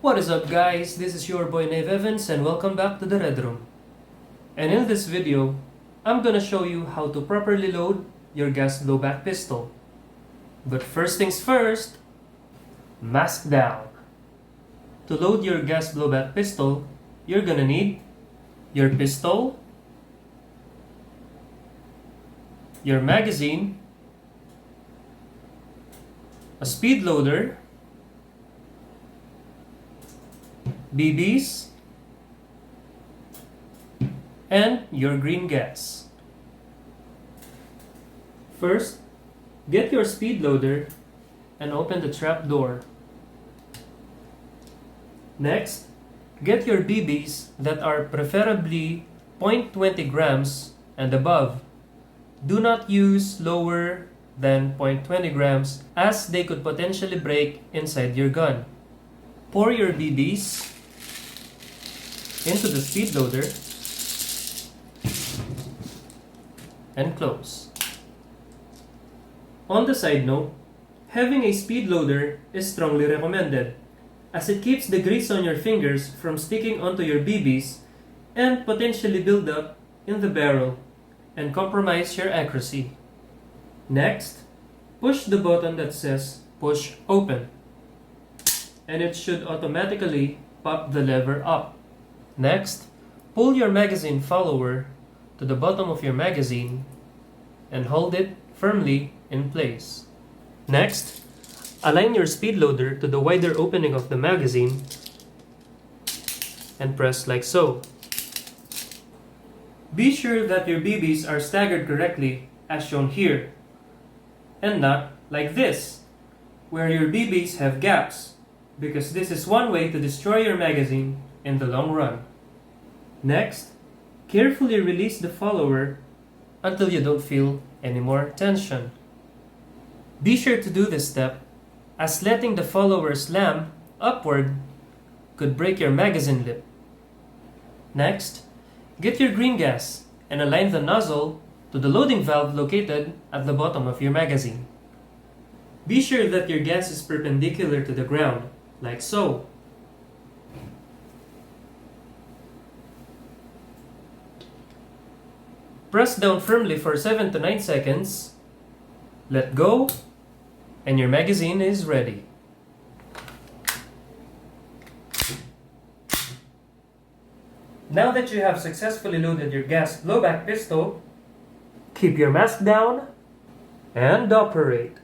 What is up guys, this is your boy Nave Evans and welcome back to the Red Room. And in this video, I'm gonna show you how to properly load your gas blowback pistol. But first things first, mask down. To load your gas blowback pistol, you're gonna need your pistol, your magazine, a speed loader, BBs, and your green gas. First, get your speed loader and open the trap door. Next, get your BBs that are preferably 0.20 grams and above. Do not use lower than 0.20 grams as they could potentially break inside your gun. Pour your BBs into the speed loader and close. On the side note, having a speed loader is strongly recommended as it keeps the grease on your fingers from sticking onto your BBs and potentially build up in the barrel and compromise your accuracy. Next, push the button that says push open and it should automatically pop the lever up. Next, pull your magazine follower to the bottom of your magazine and hold it firmly in place. Next, align your speed loader to the wider opening of the magazine and press like so. Be sure that your BBs are staggered correctly as shown here and not like this, where your BBs have gaps, because this is one way to destroy your magazine in the long run. Next, carefully release the follower until you don't feel any more tension. Be sure to do this step as letting the follower slam upward could break your magazine lip. Next, get your green gas and align the nozzle to the loading valve located at the bottom of your magazine. Be sure that your gas is perpendicular to the ground, like so. Press down firmly for 7 to 9 seconds, let go, and your magazine is ready. Now that you have successfully loaded your gas blowback pistol, keep your mask down and operate.